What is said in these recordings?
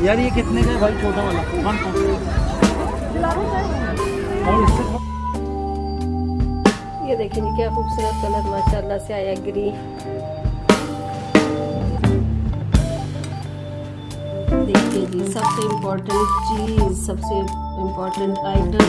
यार ये कितने का है भाई छोटा वाला? और इससे ये देखिए क्या खूबसूरत कलर माशाल्लाह से आया ग्रीन। देखिए जी सबसे इम्पोर्टेंट चीज़, सबसे इम्पोर्टेंट आइटम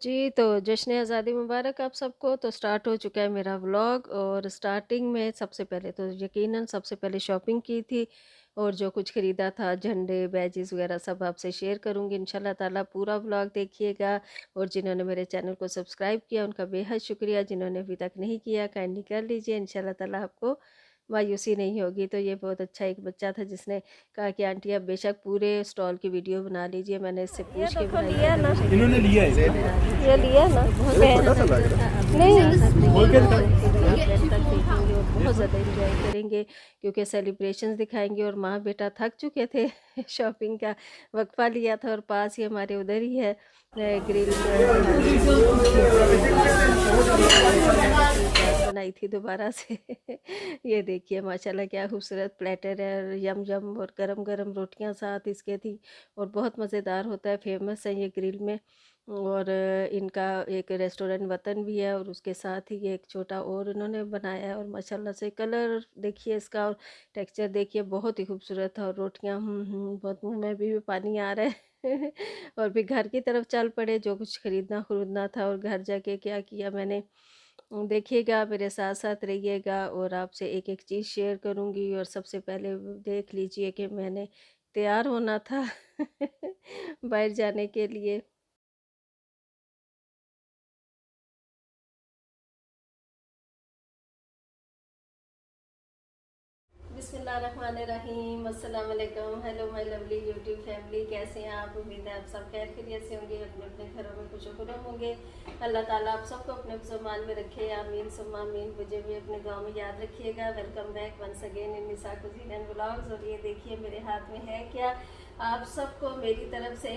जी। तो जश्न आज़ादी मुबारक आप सबको। तो स्टार्ट हो चुका है मेरा व्लॉग, और स्टार्टिंग में सबसे पहले तो यकीनन सबसे पहले शॉपिंग की थी, और जो कुछ ख़रीदा था झंडे बैजेस वगैरह सब आपसे शेयर करूँगी इंशाल्लाह ताला। पूरा व्लॉग देखिएगा, और जिन्होंने मेरे चैनल को सब्सक्राइब किया उनका बेहद शुक्रिया, जिन्होंने अभी तक नहीं किया काइंडली कर लीजिए, इंशाल्लाह ताला आपको मायूसी नहीं होगी। तो ये बहुत अच्छा एक बच्चा था जिसने कहा कि आंटी आप बेशक पूरे स्टॉल की वीडियो बना लीजिए, मैंने इससे पूछ के बनाई है। इन्होंने लिया है ये लिया ना, बहुत नहीं देखेंगे और बहुत ज़्यादा इंजॉय करेंगे, क्योंकि सेलिब्रेशंस दिखाएंगे। और माँ बेटा थक चुके थे शॉपिंग का वक्फा लिया था, और पास ही हमारे उधर ही है ग्रिल बनाई थी दोबारा से ये देखिए माशाल्लाह क्या खूबसूरत प्लेटर है, यम यम, और गरम गरम रोटियां साथ इसके थी, और बहुत मज़ेदार होता है, फेमस है ये ग्रिल में। और इनका एक रेस्टोरेंट वतन भी है, और उसके साथ ही ये एक छोटा और इन्होंने बनाया है। और माशाल्लाह से कलर देखिए इसका, और टेक्सचर देखिए बहुत ही खूबसूरत है। और रोटियां बहुत मुंह में भी पानी आ रहा है और फिर घर की तरफ चल पड़े, जो कुछ खरीदना था। और घर जाके क्या किया मैंने, देखिएगा मेरे साथ साथ रहिएगा, और आपसे एक एक चीज़ शेयर करूंगी। और सबसे पहले देख लीजिए कि मैंने तैयार होना था बाहर जाने के लिए। बिस्मिल्लाहिर्रहमानिर्रहीम, अस्सलाम वालेकुम। Hello my lovely YouTube family, कैसे हैं आप? उम्मीद है आप सब खैर खैरियत से होंगे, अपने अपने घरों में खुशखुश होंगे। अल्लाह ताला आप सबको अपने ज़मान में रखे, आमीन सुम्मा आमीन। मुझे भी अपने गांव में याद रखिएगा। Welcome back once again in Nisa cuisine and vlogs. और ये देखिए मेरे हाथ में है क्या, आप सबको मेरी तरफ से,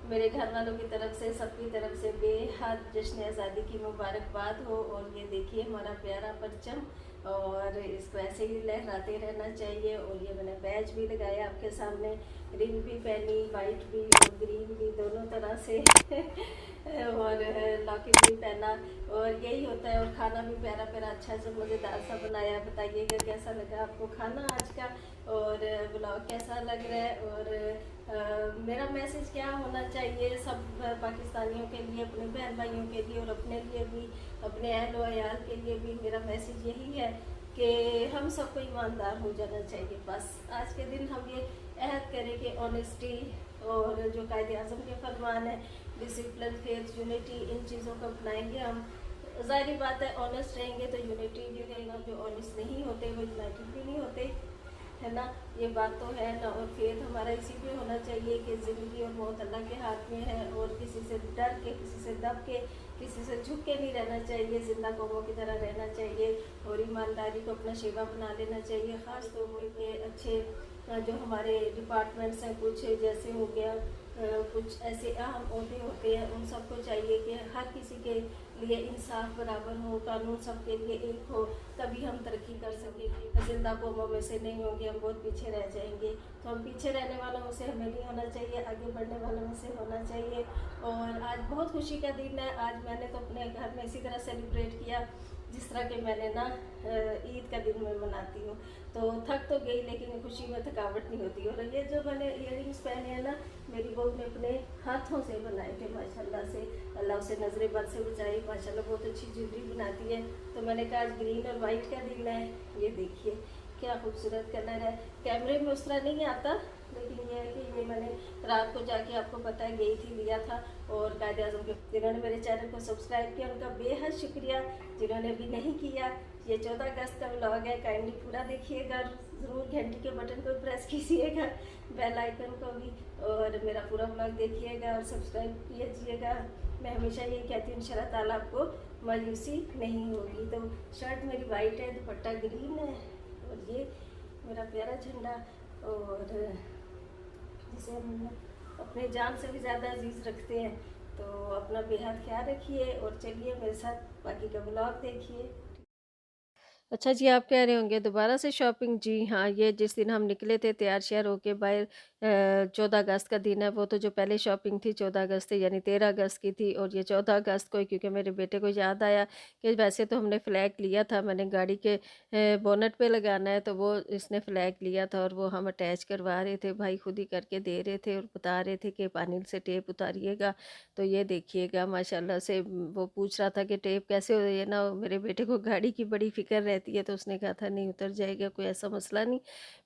मेरे घर वालों की तरफ से, सबकी तरफ से बेहद जश्न आज़ादी की मुबारकबाद हो। और ये देखिए हमारा प्यारा परचम, और इसको ऐसे ही लहराते रहना चाहिए। और ये मैंने बैज भी लगाया आपके सामने, रिंग भी पहनी, वाइट भी और ग्रीन भी दोनों तरह से और लॉकेट भी पहना। और यही होता है। और खाना भी प्यारा प्यारा अच्छा सा मज़ेदार सा बनाया। बताइएगा कैसा लगा आपको खाना आज का, और ब्लॉग कैसा लग रहा है। और मेरा मैसेज क्या होना चाहिए सब पाकिस्तानियों के लिए, अपने बहन भाइयों के लिए, और अपने लिए भी, अपने अहल व अयाल के लिए भी मेरा मैसेज यही है कि हम सबको ईमानदार हो जाना चाहिए। बस आज के दिन हम ये अहद करें कि ऑनेस्टी, और जो कायदे आज़म के फरमान है, डिसिप्लिन, फेथ, यूनिटी, इन चीज़ों को अपनाएंगे हम। ज़ाहिर बात है ऑनेस्ट रहेंगे तो यूनिटी भी रहेगा, जो ऑनेस्ट नहीं होते वो यूनाइटेड भी नहीं होते, है ना। ये बात तो है ना। और फेथ हमारा इसी पे होना चाहिए कि ज़िंदगी और मौत अल्लाह के हाथ में है, और किसी से डर के, किसी से दब के, किसी से झुक के नहीं रहना चाहिए, जिंदा कौमों की तरह रहना चाहिए। और ईमानदारी को अपना शेवा बना लेना चाहिए। ख़ास तौर के अच्छे जो हमारे डिपार्टमेंट्स हैं, कुछ जैसे हो गया, कुछ ऐसे अहम ओहदे होते हैं, उन सबको चाहिए कि हर किसी के लिए इंसाफ बराबर हो, कानून सबके लिए एक हो, तभी हम तरक्की कर सकेंगे। जिंदा कौमों में से नहीं होंगे, हम बहुत पीछे रह जाएंगे। तो हम पीछे रहने वालों में से हमें नहीं होना चाहिए, आगे बढ़ने वालों में से होना चाहिए। और आज बहुत खुशी का दिन है। आज मैंने तो अपने घर में इसी तरह सेलिब्रेट किया जिस तरह के मैंने ना ईद का दिन मैं मनाती हूँ। तो थक तो गई लेकिन खुशी में थकावट नहीं होती। और ये जो मैंने इयररिंग्स पहने हैं ना, मेरी बहू ने अपने हाथों से बनाए थे माशाल्लाह से। अल्लाह उसे नजरे बद से बचाई, माशाल्लाह बहुत अच्छी ज्वेलरी बनाती है। तो मैंने कहा आज ग्रीन और वाइट का दिन है। ये देखिए क्या खूबसूरत कलर है, कैमरे में उस तरह नहीं आता, लेकिन ये है कि ये मैंने रात को जाके आपको पता है गई थी लिया था। और कायदे आज़म के जिन्होंने मेरे चैनल को सब्सक्राइब किया उनका बेहद शुक्रिया, जिन्होंने अभी नहीं किया ये 14 अगस्त का व्लॉग है, काइंडली पूरा देखिएगा, ज़रूर घंटी के बटन को प्रेस कीजिएगा, बेल आइकन को भी, और मेरा पूरा व्लॉग देखिएगा और सब्सक्राइब कीजिएगा। मैं हमेशा यही कहती हूँ इंशाल्लाह ताला आपको मायूसी नहीं होगी। तो शर्ट मेरी वाइट है, दुपट्टा ग्रीन है, और ये मेरा प्यारा झंडा, और जिसे हम अपने जान से भी ज़्यादा अजीज़ रखते हैं। तो अपना बेहद ख्याल रखिए और चलिए मेरे साथ बाकी का व्लॉग देखिए। अच्छा जी, आप कह रहे होंगे दोबारा से शॉपिंग। जी हाँ, ये जिस दिन हम निकले थे तैयार श्यार होके बाहर, 14 अगस्त का दिन है, वो तो जो पहले शॉपिंग थी 14 अगस्त से यानी 13 अगस्त की थी। और ये 14 अगस्त को ही, क्योंकि मेरे बेटे को याद आया कि वैसे तो हमने फ़्लैग लिया था, मैंने गाड़ी के बोनट पे लगाना है, तो वो इसने फ़्लैग लिया था और वो हम अटैच करवा रहे थे, भाई खुद ही करके दे रहे थे और बता रहे थे कि पानी से टेप उतारिएगा। तो ये देखिएगा माशाल्लाह से, वो पूछ रहा था कि टेप कैसे हो, ये ना मेरे बेटे को गाड़ी की बड़ी फ़िक्र रहती है, तो उसने कहा था नहीं उतर जाएगा, कोई ऐसा मसला नहीं,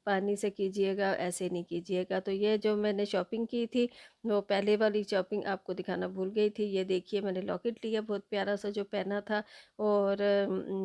पानी से कीजिएगा, ऐसे नहीं कीजिएगा। तो ये जो मैंने शॉपिंग की थी, वो पहले वाली शॉपिंग आपको दिखाना भूल गई थी। ये देखिए मैंने लॉकेट लिया बहुत प्यारा सा जो पहना था, और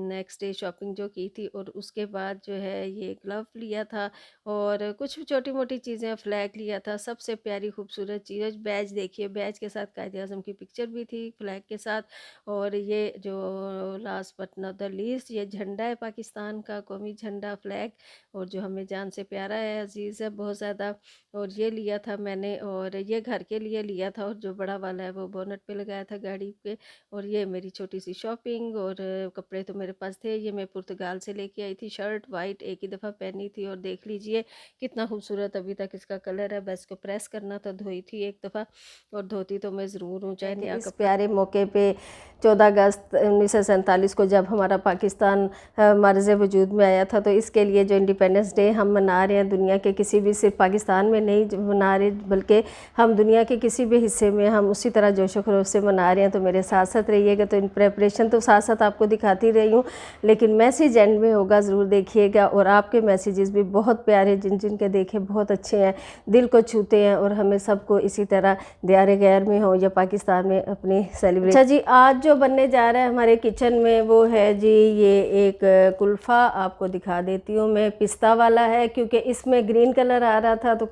नेक्स्ट डे शॉपिंग जो की थी, और उसके बाद जो है ये ग्लव लिया था, और कुछ छोटी मोटी चीज़ें, फ्लैग लिया था। सबसे प्यारी खूबसूरत चीज़ बैज देखिए, बैज के साथ कायदे आज़म की पिक्चर भी थी फ्लैग के साथ। और ये जो last but not the least, ये झंडा है पाकिस्तान का, कौमी झंडा फ्लैग, और जो हमें जान से प्यारा है, अजीज़ है बहुत ज़्यादा। और ये लिया था मैंने, और ये घर के लिए लिया था, और जो बड़ा वाला है वो बोनट पे लगाया था गाड़ी पे। और ये मेरी छोटी सी शॉपिंग, और कपड़े तो मेरे पास थे, ये मैं पुर्तगाल से लेके आई थी, शर्ट वाइट एक ही दफ़ा पहनी थी, और देख लीजिए कितना खूबसूरत अभी तक इसका कलर है। बस को प्रेस करना था, धोई थी एक दफ़ा, और धोती तो मैं ज़रूर हूँ चाहे नया। इस प्यारे मौके पे 14 अगस्त 1947 को जब हमारा पाकिस्तान मर्ज़ वजूद में आया था, तो इसके लिए जो इंडिपेंडेंस डे हम मना रहे हैं, दुनिया के किसी भी, सिर्फ पाकिस्तान में नहीं मना रहे बल्कि हम दुनिया के किसी भी हिस्से में हम उसी तरह जोशो खरोश से मना रहे हैं। तो मेरे साथ साथ रहिएगा। तो इन प्रेपरेशन तो साथ साथ आपको दिखाती रही हूँ, लेकिन मैसेज एंड में होगा, ज़रूर देखिएगा। और आपके मैसेजेस भी बहुत प्यारे, जिन जिन के देखे बहुत अच्छे हैं, दिल को छूते हैं, और हमें सबको इसी तरह दियारे गैर में हो या पाकिस्तान में अपनी सेलिब्रेशन। अच्छा जी, आज जो बनने जा रहा है हमारे किचन में वो है जी ये एक कुल्फ़ा, आपको दिखा देती हूँ मैं, पिस्ता वाला है, क्योंकि इसमें ग्रीन कलर आ रहा था, तो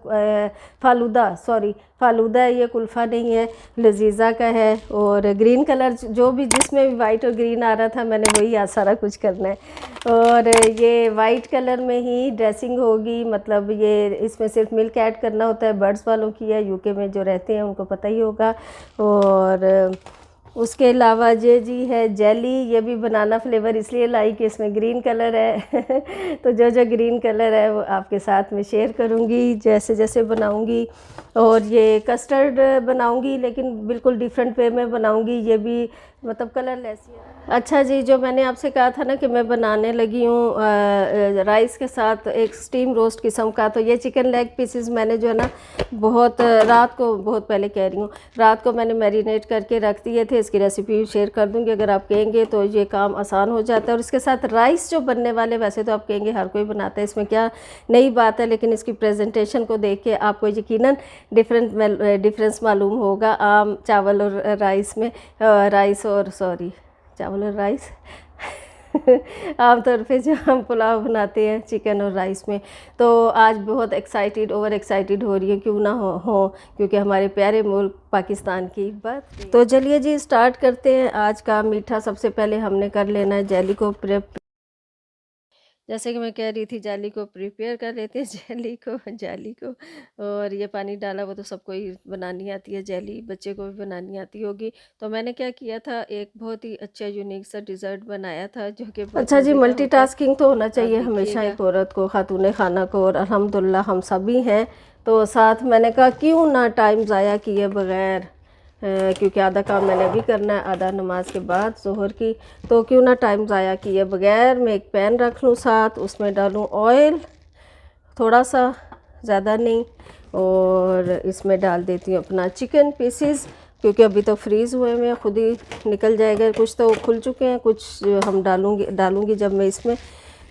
फालूदा है, ये कुल्फ़ा नहीं है, लजीज़ा का है। और ग्रीन कलर जो भी, जिसमें भी वाइट और ग्रीन आ रहा था, मैंने वही आज सारा कुछ करना है। और ये वाइट कलर में ही ड्रेसिंग होगी, मतलब ये इसमें सिर्फ मिल्क ऐड करना होता है, बर्ड्स वालों की है, यूके में जो रहते हैं उनको पता ही होगा। और उसके अलावा ये जी है जेली, ये भी बनाना फ्लेवर इसलिए लाई कि इसमें ग्रीन कलर है तो जो जो ग्रीन कलर है वो आपके साथ में शेयर करूँगी जैसे जैसे बनाऊँगी। और ये कस्टर्ड बनाऊँगी, लेकिन बिल्कुल डिफरेंट वे में बनाऊँगी, ये भी मतलब कलरलेस ही है। अच्छा जी, जो मैंने आपसे कहा था ना कि मैं बनाने लगी हूँ राइस के साथ एक स्टीम रोस्ट किस्म का, तो ये चिकन लेग पीसेस मैंने जो है ना बहुत रात को, बहुत पहले कह रही हूँ, रात को मैंने मैरिनेट करके रख दिए थे। इसकी रेसिपी शेयर कर दूँगी, अगर आप कहेंगे तो ये काम आसान हो जाता है। और इसके साथ राइस जो बनने वाले, वैसे तो आप कहेंगे हर कोई बनाता है, इसमें क्या नई बात है, लेकिन इसकी प्रेजेंटेशन को देख के आपको यकीनन डिफरेंस मालूम होगा आम चावल और राइस में, चावल और राइस आमतौर पे जो हम पुलाव बनाते हैं चिकन और राइस में। तो आज बहुत ओवर एक्साइटेड हो रही है, क्यों ना हो क्योंकि हमारे प्यारे मुल्क पाकिस्तान की बात। तो चलिए जी स्टार्ट करते हैं आज का मीठा। सबसे पहले हमने कर लेना है जेली को प्रेप, जैसे कि मैं कह रही थी जेली को प्रिपेयर कर लेते हैं, जेली को और ये पानी डाला, वो तो सबको ही बनानी आती है जेली, बच्चे को भी बनानी आती होगी। तो मैंने क्या किया था, एक बहुत ही अच्छा यूनिक सा डिज़र्ट बनाया था जो कि अच्छा जी, मल्टीटास्किंग तो होना चाहिए हमेशा एक औरत को, खातून खाना को, और अल्हम्दुलिल्लाह हम सभी हैं। तो साथ मैंने कहा क्यों ना टाइम ज़ाया किए बगैर क्योंकि आधा काम मैंने अभी करना है, आधा नमाज के बाद ज़ोहर की। तो क्यों ना टाइम ज़ाया किए बगैर मैं एक पैन रख लूँ साथ, उसमें डालूँ ऑयल थोड़ा सा, ज़्यादा नहीं, और इसमें डाल देती हूँ अपना चिकन पीसीज, क्योंकि अभी तो फ्रीज़ हुए हुए हैं, खुद ही निकल जाएगा। कुछ तो खुल चुके हैं, कुछ हम डालूँगी जब मैं इसमें,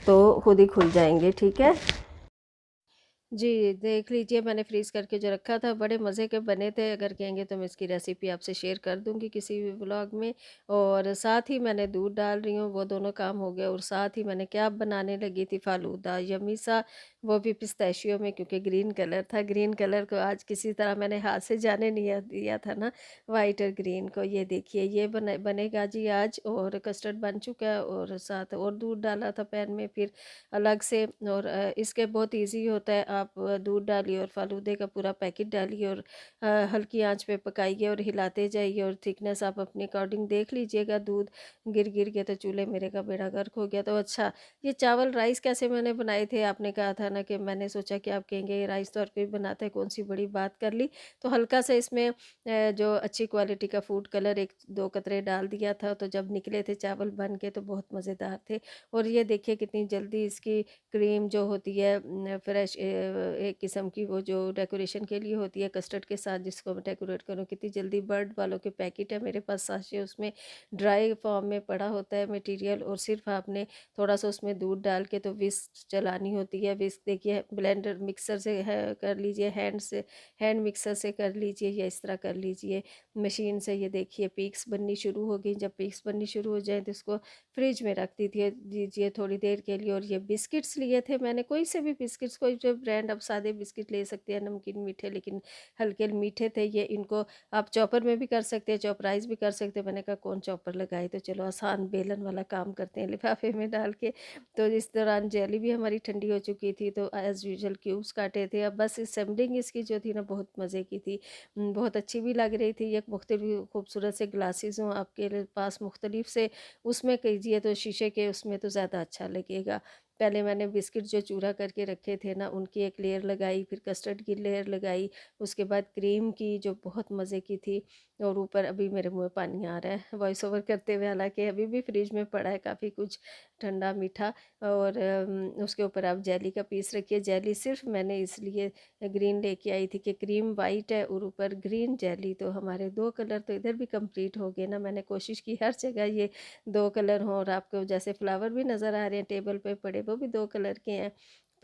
तो खुद ही खुल जाएंगे। ठीक है जी, देख लीजिए मैंने फ्रीज़ करके जो रखा था, बड़े मज़े के बने थे। अगर कहेंगे तो मैं इसकी रेसिपी आपसे शेयर कर दूँगी किसी भी व्लॉग में। और साथ ही मैंने दूध डाल रही हूँ, वो दोनों काम हो गए। और साथ ही मैंने क्या बनाने लगी थी, फ़ालूदा यम्मी सा, वो भी पिस्ताशियो में, क्योंकि ग्रीन कलर था। ग्रीन कलर को आज किसी तरह मैंने हाथ से जाने नहीं दिया था ना, वाइट और ग्रीन को। ये देखिए ये बनेगा जी आज। और कस्टर्ड बन चुका है, और साथ और दूध डाला था पैन में फिर अलग से। और इसके बहुत ईजी होता है, आप दूध डालिए और फालूदे का पूरा पैकेट डालिए और हल्की आंच पे पकाइए और हिलाते जाइए। और थिकनेस आप अपने अकॉर्डिंग देख लीजिएगा। दूध गिर के तो चूल्हे मेरे का बेड़ा गर्क हो गया। तो अच्छा, ये चावल राइस कैसे मैंने बनाए थे, आपने कहा था ना कि मैंने सोचा कि आप कहेंगे ये राइस तो हर कोई बनाता है, कौन सी बड़ी बात कर ली। तो हल्का सा इसमें जो अच्छी क्वालिटी का फूड कलर 1-2 कतरे डाल दिया था। तो जब निकले थे चावल बन के तो बहुत मज़ेदार थे। और ये देखिए कितनी जल्दी इसकी क्रीम जो होती है फ्रेश, एक किस्म की वो जो डेकोरेशन के लिए होती है कस्टर्ड के साथ, जिसको मैं डेकोरेट करूँ, कितनी जल्दी बर्ड वालों के पैकेट है मेरे पास साशे, उसमें ड्राई फॉर्म में पड़ा होता है मटेरियल। और सिर्फ आपने थोड़ा सा उसमें दूध डाल के तो विस्क चलानी होती है। विस्क देखिए ब्लेंडर मिक्सर से कर लीजिए, हैंड मिक्सर से कर लीजिए, या इस तरह कर लीजिए मशीन से। ये देखिए पीक्स बननी शुरू हो गई। जब पीक्स बननी शुरू हो जाए तो इसको फ्रिज में रख दीजिए थोड़ी देर के लिए। और ये बिस्किट्स लिए थे मैंने, कोई से भी बिस्किट्स, कोई जो ब्रांड, आप सादे बिस्किट ले सकते हैं, नमकीन मीठे, लेकिन हल्के मीठे थे ये। इनको आप चॉपर में भी कर सकते हैं, चॉपराइज भी कर सकते हैं। मैंने कहा कौन चॉपर लगाए, तो चलो आसान बेलन वाला काम करते हैं लिफाफे में डाल के। तो इस दौरान जेली भी हमारी ठंडी हो चुकी थी, तो एज़ यूजुअल क्यूब्स काटे थे। अब बस असेंबलिंग इसकी जो थी ना बहुत मज़े की थी, बहुत अच्छी भी लग रही थी। एक मुख्तलिफ खूबसूरत से ग्लासेस हों आपके पास मुख्तलिफ से, उसमें कीजिए तो शीशे के, उसमें तो ज़्यादा अच्छा लगेगा। पहले मैंने बिस्किट जो चूरा करके रखे थे ना, उनकी एक लेयर लगाई, फिर कस्टर्ड की लेयर लगाई, उसके बाद क्रीम की जो बहुत मज़े की थी। और ऊपर अभी मेरे मुँह में पानी आ रहा है वॉइस ओवर करते हुए, हालांकि अभी भी फ्रिज में पड़ा है काफ़ी कुछ ठंडा मीठा। और उसके ऊपर आप जेली का पीस रखिए। जेली सिर्फ मैंने इसलिए ग्रीन लेके आई थी कि क्रीम वाइट है और ऊपर ग्रीन जेली, तो हमारे 2 कलर तो इधर भी कंप्लीट हो गए ना। मैंने कोशिश की हर जगह ये 2 कलर हों। और आपको जैसे फ्लावर भी नज़र आ रहे हैं टेबल पे पड़े, वो भी 2 कलर के हैं।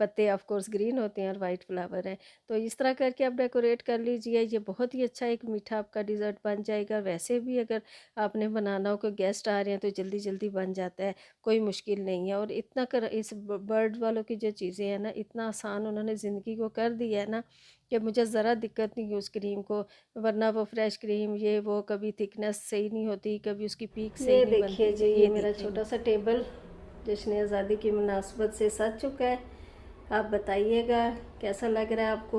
पत्ते ऑफ कोर्स ग्रीन होते हैं और वाइट फ्लावर है। तो इस तरह करके आप डेकोरेट कर लीजिए। ये बहुत ही अच्छा एक मीठा आपका डिज़र्ट बन जाएगा। वैसे भी अगर आपने बनाना हो, कोई गेस्ट आ रहे हैं, तो जल्दी जल्दी बन जाता है, कोई मुश्किल नहीं है। और इतना इस बर्ड वालों की जो चीज़ें हैं ना, इतना आसान उन्होंने ज़िंदगी को कर दिया है ना, कि मुझे ज़रा दिक्कत नहीं है उस क्रीम को। वरना वो फ्रेश क्रीम ये वो कभी थिकनेस सही नहीं होती, कभी उसकी पीक सही नहीं बनती। ये देखिए, ये मेरा छोटा सा टेबल जश्न आज़ादी की मुनासबत से सज चुका है। आप बताइएगा कैसा लग रहा है आपको।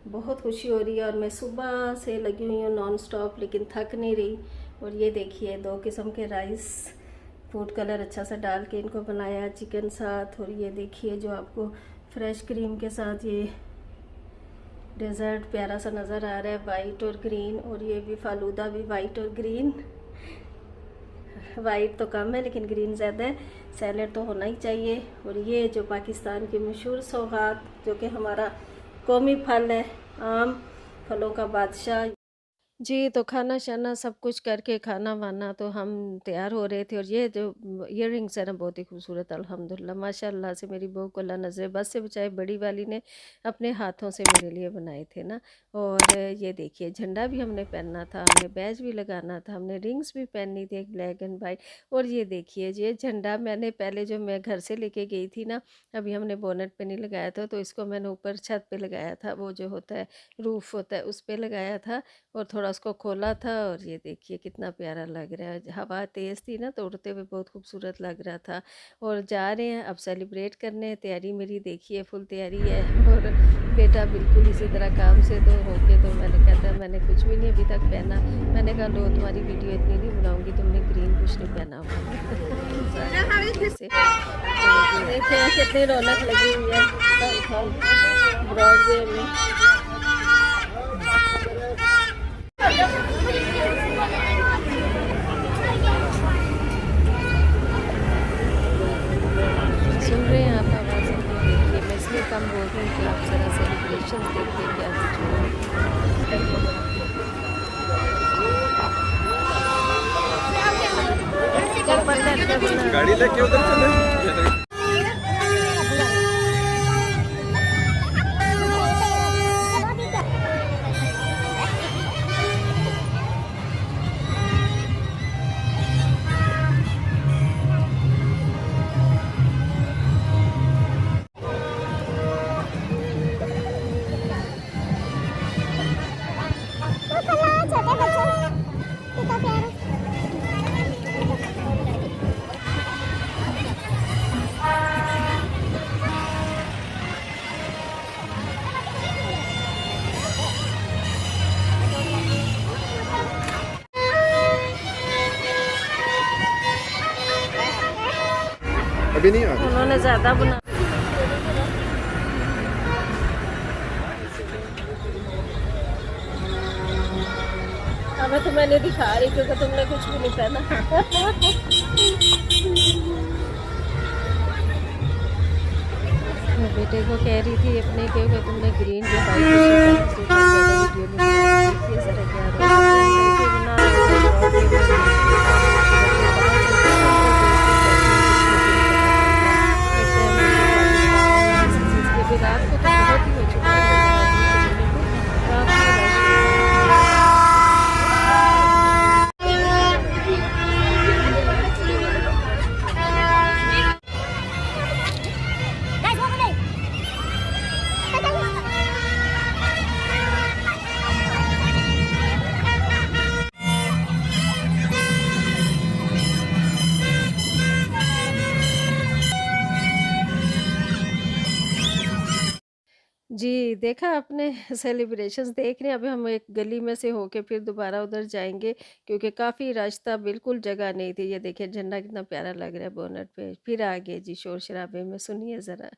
बहुत खुशी हो रही है। और मैं सुबह से लगी हुई हूँ नॉन स्टॉप, लेकिन थक नहीं रही। और ये देखिए 2 किस्म के राइस फूड कलर अच्छा सा डाल के इनको बनाया चिकन साथ। और ये देखिए जो आपको फ्रेश क्रीम के साथ ये डेजर्ट प्यारा सा नज़र आ रहा है, वाइट और ग्रीन। और ये भी फालूदा भी वाइट और ग्रीन, वाइट तो कम है लेकिन ग्रीन ज़्यादा है। सैलेड तो होना ही चाहिए। और ये जो पाकिस्तान की मशहूर सौगात, जो कि हमारा कौमी फल है, आम फलों का बादशाह। जी, तो खाना शाना सब कुछ करके खाना वाना तो हम तैयार हो रहे थे। और ये जो इयररिंग्स है ना बहुत ही खूबसूरत, अल्हम्दुलिल्लाह माशाल्लाह से मेरी बहू को अल्लाह नज़र बस से बचाए, बड़ी वाली ने अपने हाथों से मेरे लिए बनाए थे ना। और ये देखिए झंडा भी हमने पहनना था, हमने बैज भी लगाना था, हमने रिंग्स भी पहननी थी ब्लैक एंड वाइट। और ये देखिए ये झंडा मैंने पहले जो मैं घर से लेके गई थी ना, अभी हमने बोनट पे नहीं लगाया था, तो इसको मैंने ऊपर छत पे लगाया था, वो जो होता है रूफ़ होता है उस पर लगाया था। और थोड़ा उसको खोला था। और ये देखिए कितना प्यारा लग रहा है। हवा तेज़ थी ना तो उड़ते हुए बहुत खूबसूरत लग रहा था। और जा रहे हैं अब सेलिब्रेट करने। तैयारी मेरी देखिए फुल तैयारी है। और बेटा बिल्कुल इसी तरह काम से तो होके, तो मैंने कहता है मैंने कुछ भी नहीं अभी तक पहना। मैंने कहा लो तुम्हारी वीडियो इतनी नहीं बनाऊंगी, तुमने ग्रीन कुछ नहीं पहना हुआ। देखिए कितनी रौनक लगी हुई है ब्रॉडवे में। गाड़ी लेके उधर चले। अभी नहीं आ रही। उन्होंने ज्यादा बना। हमें तो मैंने दिखा रही क्योंकि तुमने कुछ भी नहीं पहना। मैं बेटे को कह रही थी अपने के तुमने ग्रीन जो वाइट टी-शर्ट पहनी थी, वीडियो में देखिए जरा क्या बना रात को तो बहुत ही हो चुका जी, देखा आपने सेलिब्रेशंस देख रहे हैं। अभी हम एक गली में से होके फिर दोबारा उधर जाएँगे क्योंकि काफ़ी रश था, बिल्कुल जगह नहीं थी। ये देखिए झंडा कितना प्यारा लग रहा है बोनट पे। फिर आगे जी शोर-शराबे में सुनिए ज़रा।